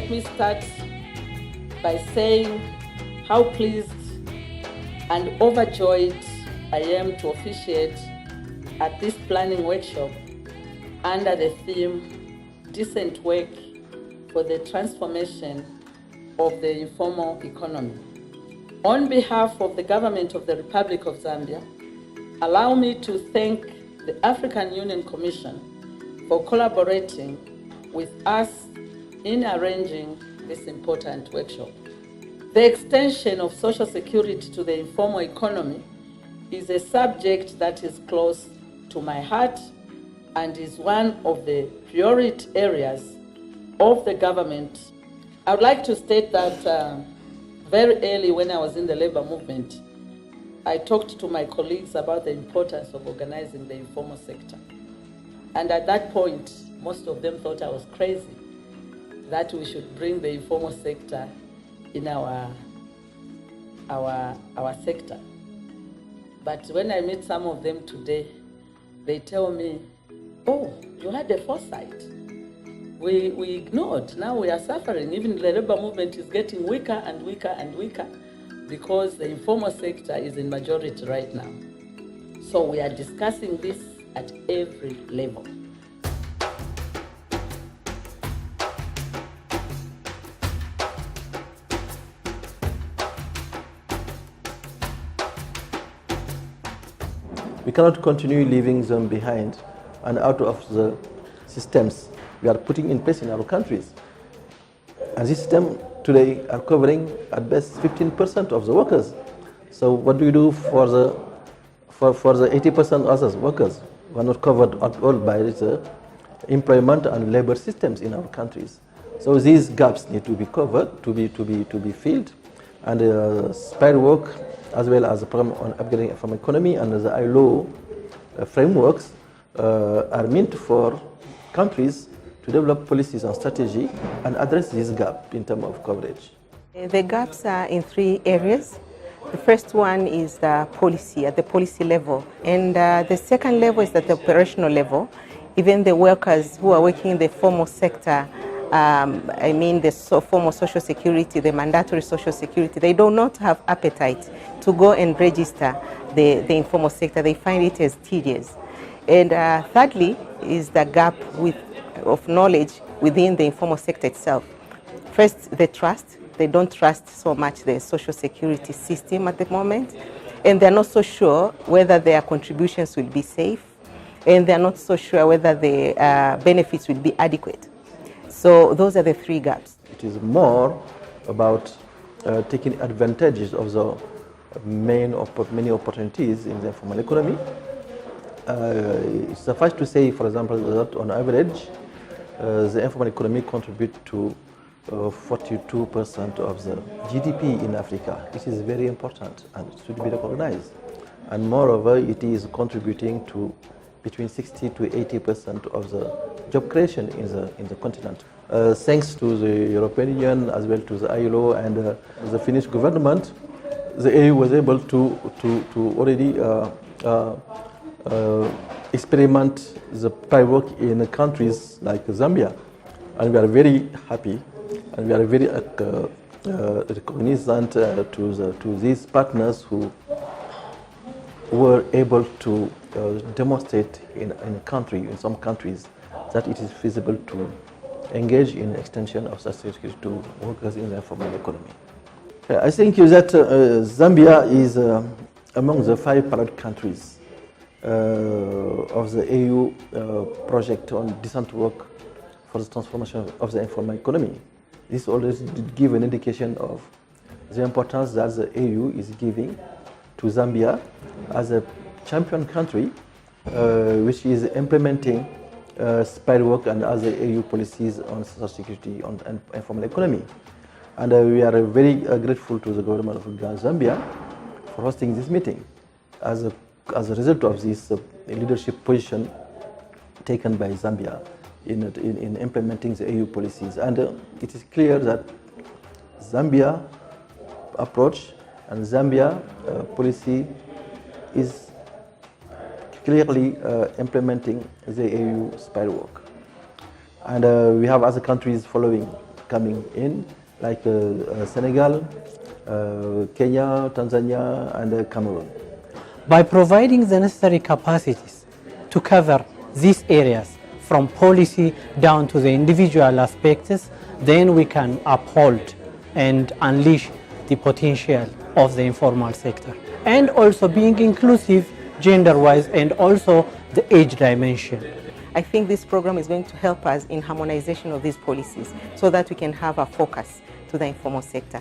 let me start by saying how pleased and overjoyed I am to officiate at this planning workshop under the theme Decent Work for the Transformation of the Informal Economy. On behalf of the Government of the Republic of Zambia, allow me to thank the African Union Commission for collaborating with us in arranging this important workshop. The extension of social security to the informal economy is a subject that is close to my heart and is one of the priority areas of the government. I would like to state that very early when I was in the labor movement, I talked to my colleagues about the importance of organizing the informal sector. And at that point, most of them thought I was crazy, that we should bring the informal sector in our sector. But when I meet some of them today, they tell me, oh, you had the foresight. We ignored. Now we are suffering. Even the labor movement is getting weaker and weaker and weaker because the informal sector is in majority right now. So we are discussing this at every level. We cannot continue leaving them behind and out of the systems we are putting in place in our countries. And this system today are covering at best 15% of the workers. So what do we do for the 80% other workers who are not covered at all by the employment and labor systems in our countries? So these gaps need to be covered, to be filled, and spare work as well as the program on upgrading from economy and the ILO frameworks are meant for countries to develop policies and strategy and address this gap in terms of coverage. The gaps are in three areas. The first one is the policy, at the policy level. And the second level is at the operational level. Even the workers who are working in the formal sector, the formal social security, the mandatory social security, they do not have appetite to go and register the informal sector. They find it as tedious. And thirdly is the gap of knowledge within the informal sector itself. First, the trust. They don't trust so much the social security system at the moment, and they're not so sure whether their contributions will be safe, and they're not so sure whether the benefits will be adequate. So those are the three gaps. It is more about taking advantages of the many opportunities in the informal economy. It's suffice to say, for example, that on average, the informal economy contributes to 42% of the GDP in Africa. This is very important and it should be recognized. And moreover, it is contributing to between 60 to 80% of the job creation in the continent. Thanks to the European Union as well to the ILO and the Finnish government, the EU was able to already experiment the private work in countries like Zambia, and we are very happy and we are very recognizant to these partners who were able to demonstrate in some countries that it is feasible to engage in extension of social security to workers in the informal economy. I think that Zambia is among the 5 pilot countries of the EU project on decent work for the transformation of the informal economy. This always gives an indication of the importance that the EU is giving to Zambia as a champion country which is implementing spare work and other EU policies on social security and informal economy. And we are very grateful to the government of Zambia for hosting this meeting as a result of this leadership position taken by Zambia in implementing the EU policies. And it is clear that Zambia approach and Zambia policy is clearly implementing the EU spare work. And we have other countries following coming in, like Senegal, Kenya, Tanzania, and Cameroon. By providing the necessary capacities to cover these areas from policy down to the individual aspects, then we can uphold and unleash the potential of the informal sector. And also being inclusive gender-wise and also the age dimension. I think this program is going to help us in harmonization of these policies so that we can have a focus to the informal sector.